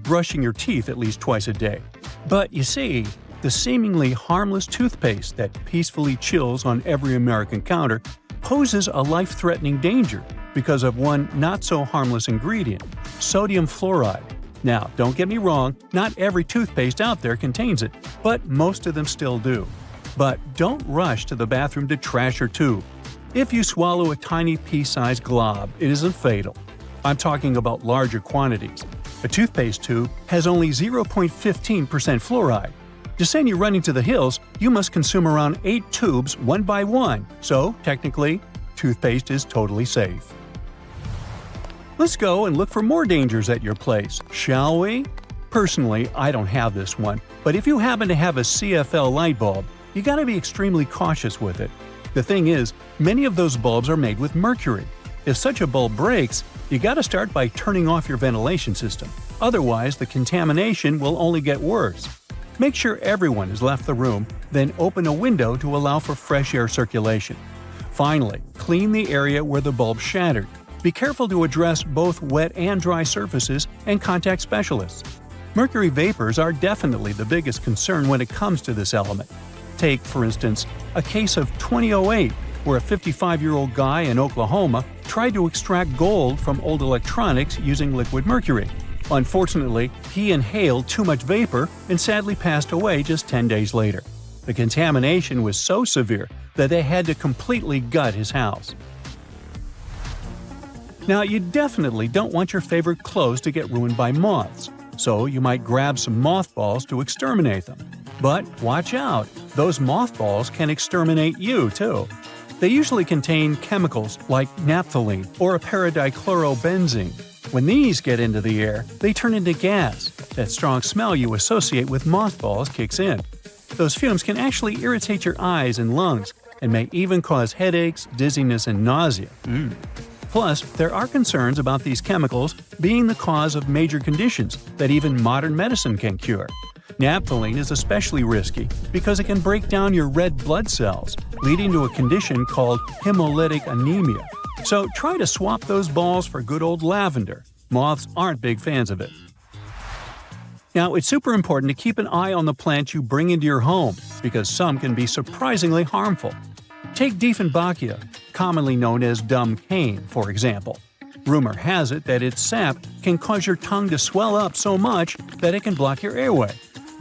Brushing your teeth at least twice a day. But you see, the seemingly harmless toothpaste that peacefully chills on every American counter poses a life-threatening danger because of one not-so-harmless ingredient, sodium fluoride. Now, don't get me wrong, not every toothpaste out there contains it, but most of them still do. But don't rush to the bathroom to trash your tube. If you swallow a tiny pea-sized glob, it isn't fatal. I'm talking about larger quantities. A toothpaste tube has only 0.15% fluoride. To send you running to the hills, you must consume around 8 tubes one by one, so technically, toothpaste is totally safe. Let's go and look for more dangers at your place, shall we? Personally, I don't have this one, but if you happen to have a CFL light bulb, you gotta be extremely cautious with it. The thing is, many of those bulbs are made with mercury. If such a bulb breaks, you gotta start by turning off your ventilation system. Otherwise, the contamination will only get worse. Make sure everyone has left the room, then open a window to allow for fresh air circulation. Finally, clean the area where the bulb shattered. Be careful to address both wet and dry surfaces and contact specialists. Mercury vapors are definitely the biggest concern when it comes to this element. Take, for instance, a case of 2008, where a 55-year-old guy in Oklahoma tried to extract gold from old electronics using liquid mercury. Unfortunately, he inhaled too much vapor and sadly passed away just 10 days later. The contamination was so severe that they had to completely gut his house. Now, you definitely don't want your favorite clothes to get ruined by moths, so you might grab some mothballs to exterminate them. But watch out, those mothballs can exterminate you too. They usually contain chemicals like naphthalene or paradichlorobenzene. When these get into the air, they turn into gas. That strong smell you associate with mothballs kicks in. Those fumes can actually irritate your eyes and lungs and may even cause headaches, dizziness, and nausea. Plus, there are concerns about these chemicals being the cause of major conditions that even modern medicine can cure. Naphthalene is especially risky because it can break down your red blood cells, leading to a condition called hemolytic anemia. So try to swap those balls for good old lavender. Moths aren't big fans of it. Now, it's super important to keep an eye on the plants you bring into your home because some can be surprisingly harmful. Take Dieffenbachia, commonly known as dumb cane, for example. Rumor has it that its sap can cause your tongue to swell up so much that it can block your airway.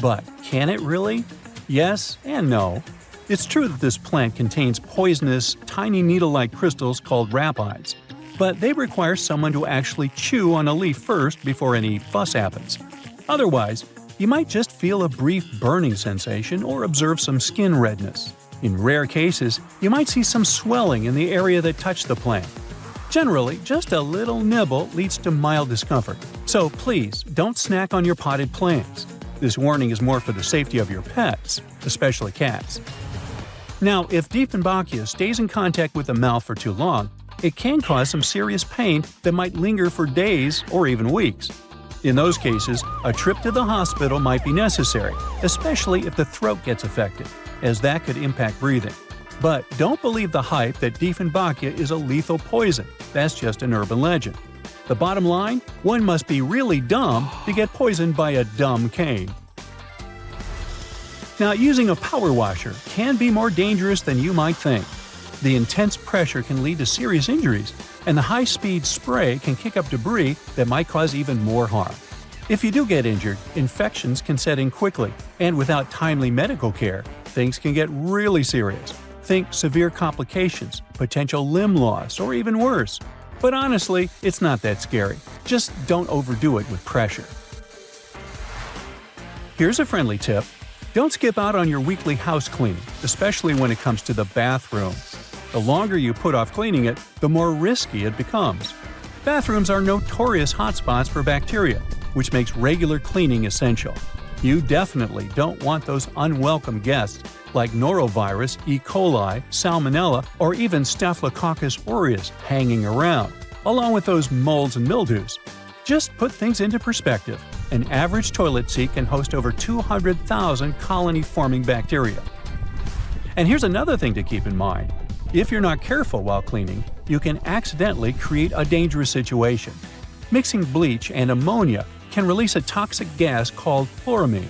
But can it really? Yes and no. It's true that this plant contains poisonous, tiny needle-like crystals called rapides, but they require someone to actually chew on a leaf first before any fuss happens. Otherwise, you might just feel a brief burning sensation or observe some skin redness. In rare cases, you might see some swelling in the area that touched the plant. Generally, just a little nibble leads to mild discomfort, so please don't snack on your potted plants. This warning is more for the safety of your pets, especially cats. Now, if Dieffenbachia stays in contact with the mouth for too long, it can cause some serious pain that might linger for days or even weeks. In those cases, a trip to the hospital might be necessary, especially if the throat gets affected, as that could impact breathing. But don't believe the hype that Dieffenbachia is a lethal poison. That's just an urban legend. The bottom line? One must be really dumb to get poisoned by a dumb cane. Now, using a power washer can be more dangerous than you might think. The intense pressure can lead to serious injuries, and the high-speed spray can kick up debris that might cause even more harm. If you do get injured, infections can set in quickly, and without timely medical care, things can get really serious. Think severe complications, potential limb loss, or even worse. But honestly, it's not that scary. Just don't overdo it with pressure. Here's a friendly tip. Don't skip out on your weekly house cleaning, especially when it comes to the bathroom. The longer you put off cleaning it, the more risky it becomes. Bathrooms are notorious hotspots for bacteria, which makes regular cleaning essential. You definitely don't want those unwelcome guests like norovirus, E. coli, salmonella, or even Staphylococcus aureus hanging around, along with those molds and mildews. Just put things into perspective. An average toilet seat can host over 200,000 colony-forming bacteria. And here's another thing to keep in mind. If you're not careful while cleaning, you can accidentally create a dangerous situation. Mixing bleach and ammonia can release a toxic gas called chloramine.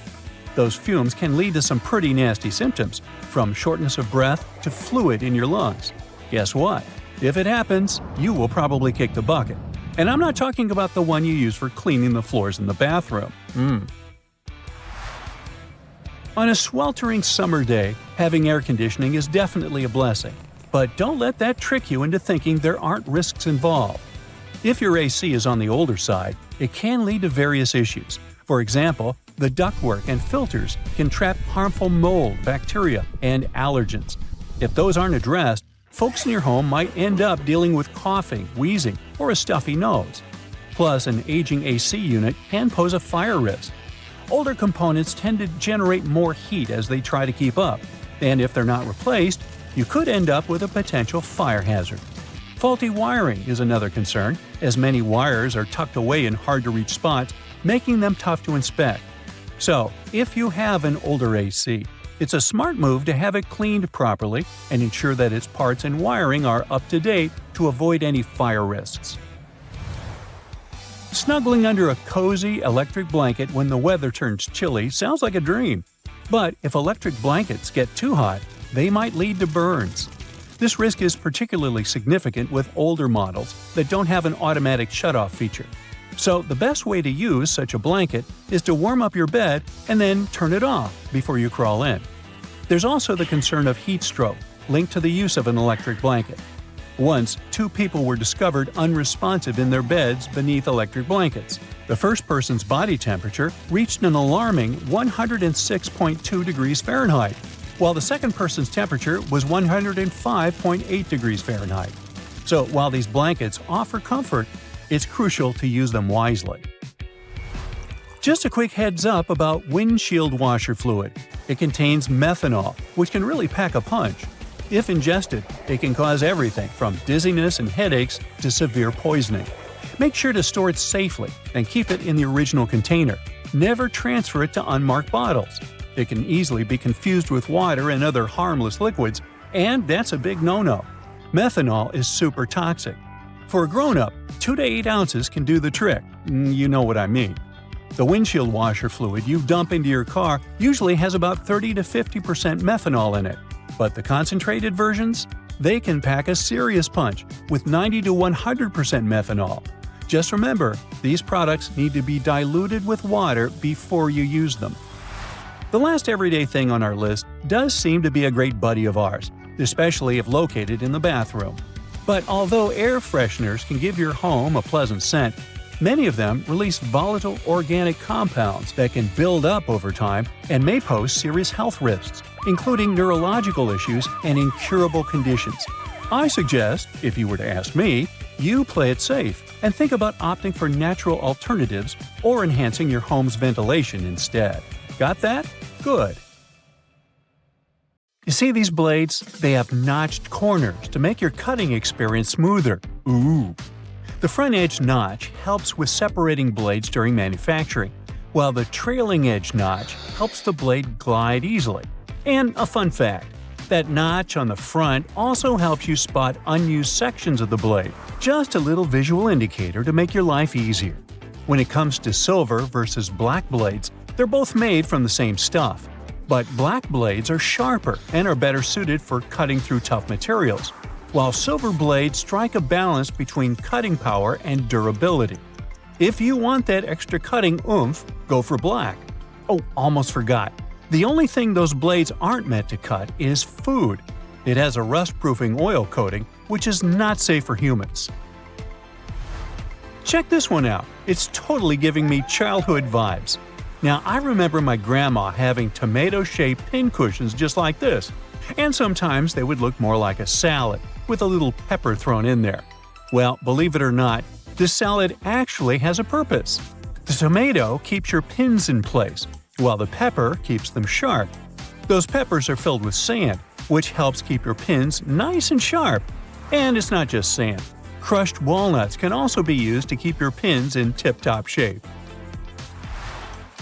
Those fumes can lead to some pretty nasty symptoms, from shortness of breath to fluid in your lungs. Guess what? If it happens, you will probably kick the bucket. And I'm not talking about the one you use for cleaning the floors in the bathroom. On a sweltering summer day, having air conditioning is definitely a blessing. But don't let that trick you into thinking there aren't risks involved. If your AC is on the older side, it can lead to various issues. For example, the ductwork and filters can trap harmful mold, bacteria, and allergens. If those aren't addressed, folks in your home might end up dealing with coughing, wheezing, or a stuffy nose. Plus, an aging AC unit can pose a fire risk. Older components tend to generate more heat as they try to keep up, and if they're not replaced, you could end up with a potential fire hazard. Faulty wiring is another concern, as many wires are tucked away in hard-to-reach spots, making them tough to inspect. So, if you have an older AC, it's a smart move to have it cleaned properly and ensure that its parts and wiring are up to date to avoid any fire risks. Snuggling under a cozy electric blanket when the weather turns chilly sounds like a dream. But if electric blankets get too hot, they might lead to burns. This risk is particularly significant with older models that don't have an automatic shutoff feature. So the best way to use such a blanket is to warm up your bed and then turn it off before you crawl in. There's also the concern of heat stroke, linked to the use of an electric blanket. Once, 2 people were discovered unresponsive in their beds beneath electric blankets. The first person's body temperature reached an alarming 106.2 degrees Fahrenheit, while the second person's temperature was 105.8 degrees Fahrenheit. So while these blankets offer comfort, it's crucial to use them wisely. Just a quick heads up about windshield washer fluid. It contains methanol, which can really pack a punch. If ingested, it can cause everything from dizziness and headaches to severe poisoning. Make sure to store it safely and keep it in the original container. Never transfer it to unmarked bottles. It can easily be confused with water and other harmless liquids, and that's a big no-no. Methanol is super toxic. For a grown-up, 2 to 8 ounces can do the trick. You know what I mean. The windshield washer fluid you dump into your car usually has about 30 to 50% methanol in it. But the concentrated versions? They can pack a serious punch with 90 to 100% methanol. Just remember, these products need to be diluted with water before you use them. The last everyday thing on our list does seem to be a great buddy of ours, especially if located in the bathroom. But although air fresheners can give your home a pleasant scent, many of them release volatile organic compounds that can build up over time and may pose serious health risks, including neurological issues and incurable conditions. I suggest, if you were to ask me, you play it safe and think about opting for natural alternatives or enhancing your home's ventilation instead. Got that? Good. You see these blades? They have notched corners to make your cutting experience smoother. Ooh! The front edge notch helps with separating blades during manufacturing, while the trailing edge notch helps the blade glide easily. And a fun fact, that notch on the front also helps you spot unused sections of the blade. Just a little visual indicator to make your life easier. When it comes to silver versus black blades, they're both made from the same stuff. But black blades are sharper and are better suited for cutting through tough materials, while silver blades strike a balance between cutting power and durability. If you want that extra cutting oomph, go for black. Oh, almost forgot. The only thing those blades aren't meant to cut is food. It has a rust-proofing oil coating, which is not safe for humans. Check this one out. It's totally giving me childhood vibes. Now, I remember my grandma having tomato-shaped pincushions just like this, and sometimes they would look more like a salad, with a little pepper thrown in there. Well, believe it or not, this salad actually has a purpose. The tomato keeps your pins in place, while the pepper keeps them sharp. Those peppers are filled with sand, which helps keep your pins nice and sharp. And it's not just sand. Crushed walnuts can also be used to keep your pins in tip-top shape.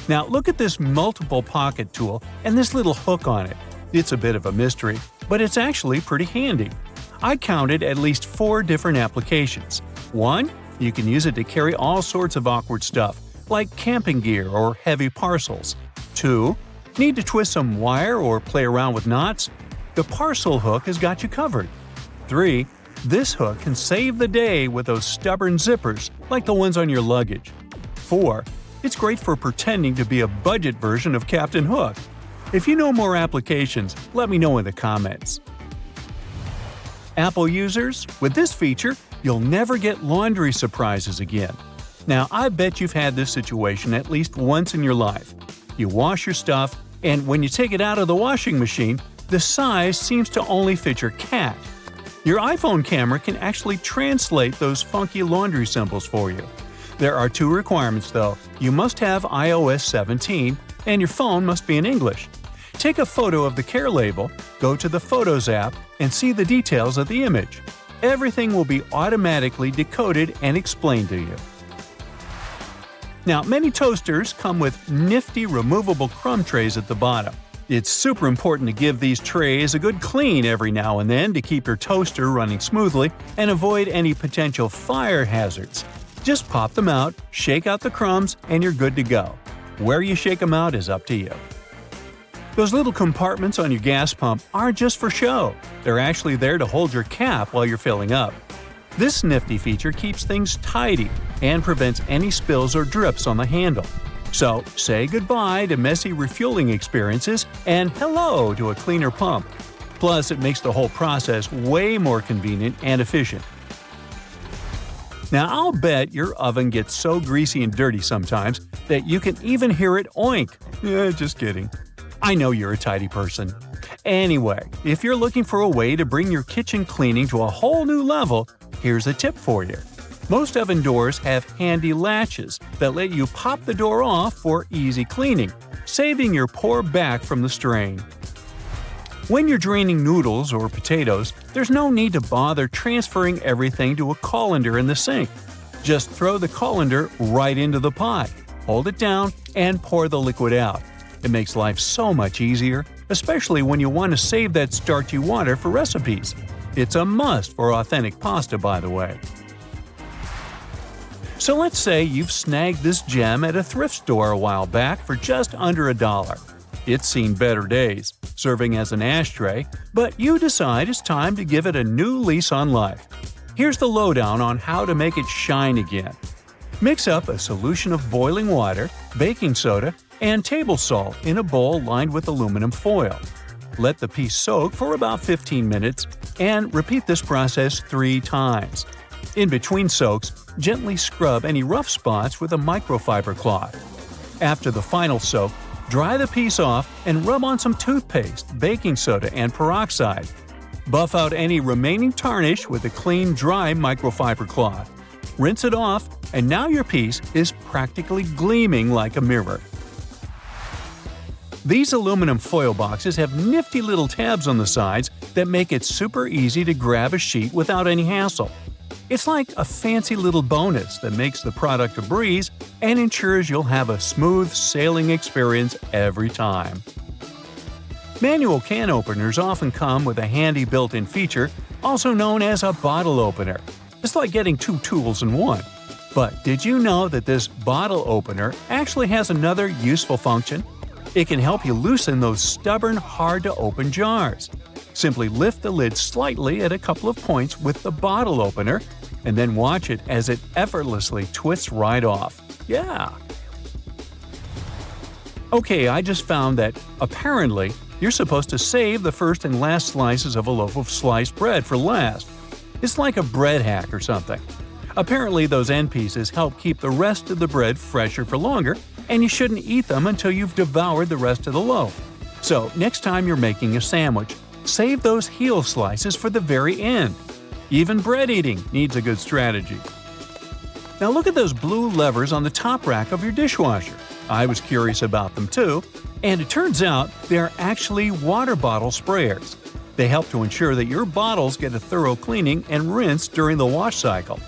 Now look at this multiple pocket tool and this little hook on it. It's a bit of a mystery, but it's actually pretty handy. I counted at least 4 different applications. 1. You can use it to carry all sorts of awkward stuff, like camping gear or heavy parcels. 2. Need to twist some wire or play around with knots? The parcel hook has got you covered. 3. This hook can save the day with those stubborn zippers, like the ones on your luggage. 4. It's great for pretending to be a budget version of Captain Hook. If you know more applications, let me know in the comments. Apple users, with this feature, you'll never get laundry surprises again. Now, I bet you've had this situation at least once in your life. You wash your stuff, and when you take it out of the washing machine, the size seems to only fit your cat. Your iPhone camera can actually translate those funky laundry symbols for you. There are 2 requirements though. You must have iOS 17, and your phone must be in English. Take a photo of the care label, go to the Photos app, and see the details of the image. Everything will be automatically decoded and explained to you. Now, many toasters come with nifty removable crumb trays at the bottom. It's super important to give these trays a good clean every now and then to keep your toaster running smoothly and avoid any potential fire hazards. Just pop them out, shake out the crumbs, and you're good to go. Where you shake them out is up to you. Those little compartments on your gas pump aren't just for show. They're actually there to hold your cap while you're filling up. This nifty feature keeps things tidy and prevents any spills or drips on the handle. So, say goodbye to messy refueling experiences and hello to a cleaner pump. Plus, it makes the whole process way more convenient and efficient. Now, I'll bet your oven gets so greasy and dirty sometimes that you can even hear it oink. Just kidding. I know you're a tidy person. Anyway, if you're looking for a way to bring your kitchen cleaning to a whole new level, here's a tip for you. Most oven doors have handy latches that let you pop the door off for easy cleaning, saving your poor back from the strain. When you're draining noodles or potatoes, there's no need to bother transferring everything to a colander in the sink. Just throw the colander right into the pot, hold it down, and pour the liquid out. It makes life so much easier, especially when you want to save that starchy water for recipes. It's a must for authentic pasta, by the way. So let's say you've snagged this gem at a thrift store a while back for just under $1. It's seen better days, serving as an ashtray, but you decide it's time to give it a new lease on life. Here's the lowdown on how to make it shine again. Mix up a solution of boiling water, baking soda, and table salt in a bowl lined with aluminum foil. Let the piece soak for about 15 minutes and repeat this process 3 times. In between soaks, gently scrub any rough spots with a microfiber cloth. After the final soak, dry the piece off and rub on some toothpaste, baking soda, and peroxide. Buff out any remaining tarnish with a clean, dry microfiber cloth. Rinse it off, and now your piece is practically gleaming like a mirror. These aluminum foil boxes have nifty little tabs on the sides that make it super easy to grab a sheet without any hassle. It's like a fancy little bonus that makes the product a breeze and ensures you'll have a smooth sailing experience every time. Manual can openers often come with a handy built-in feature, also known as a bottle opener. It's like getting 2 tools in one. But did you know that this bottle opener actually has another useful function? It can help you loosen those stubborn, hard-to-open jars. Simply lift the lid slightly at a couple of points with the bottle opener, and then watch it as it effortlessly twists right off. Yeah! Okay, I just found that, apparently, You're supposed to save the first and last slices of a loaf of sliced bread for last. It's like a bread hack or something. Apparently, those end pieces help keep the rest of the bread fresher for longer, and you shouldn't eat them until you've devoured the rest of the loaf. So, next time you're making a sandwich, save those heel slices for the very end. Even bread eating needs a good strategy. Now look at those blue levers on the top rack of your dishwasher. I was curious about them too, and it turns out they're actually water bottle sprayers. They help to ensure that your bottles get a thorough cleaning and rinse during the wash cycle.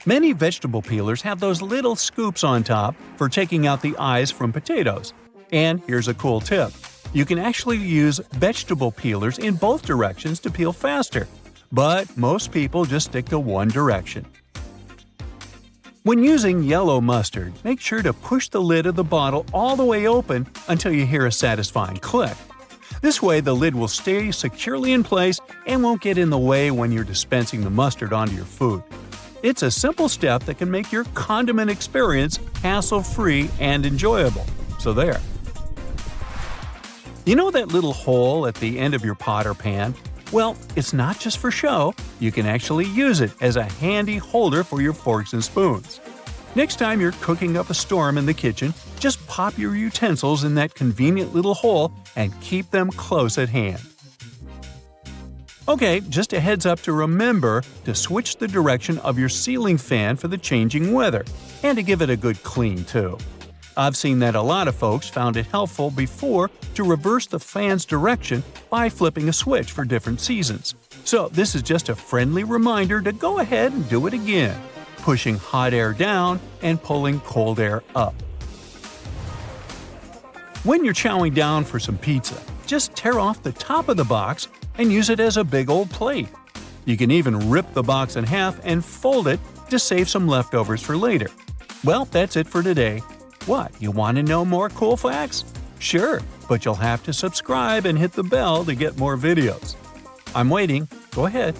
Many vegetable peelers have those little scoops on top for taking out the eyes from potatoes. And here's a cool tip. You can actually use vegetable peelers in both directions to peel faster. But most people just stick to one direction. When using yellow mustard, make sure to push the lid of the bottle all the way open until you hear a satisfying click. This way the lid will stay securely in place and won't get in the way when you're dispensing the mustard onto your food. It's a simple step that can make your condiment experience hassle-free and enjoyable. So there. You know that little hole at the end of your pot or pan? Well, it's not just for show. You can actually use it as a handy holder for your forks and spoons. Next time you're cooking up a storm in the kitchen, just pop your utensils in that convenient little hole and keep them close at hand. Okay, just a heads up to remember to switch the direction of your ceiling fan for the changing weather, and to give it a good clean too. I've seen that a lot of folks found it helpful before to reverse the fan's direction by flipping a switch for different seasons. So this is just a friendly reminder to go ahead and do it again, pushing hot air down and pulling cold air up. When you're chowing down for some pizza, just tear off the top of the box and use it as a big old plate. You can even rip the box in half and fold it to save some leftovers for later. Well, that's it for today. What, you want to know more cool facts? Sure, but you'll have to subscribe and hit the bell to get more videos. I'm waiting. Go ahead.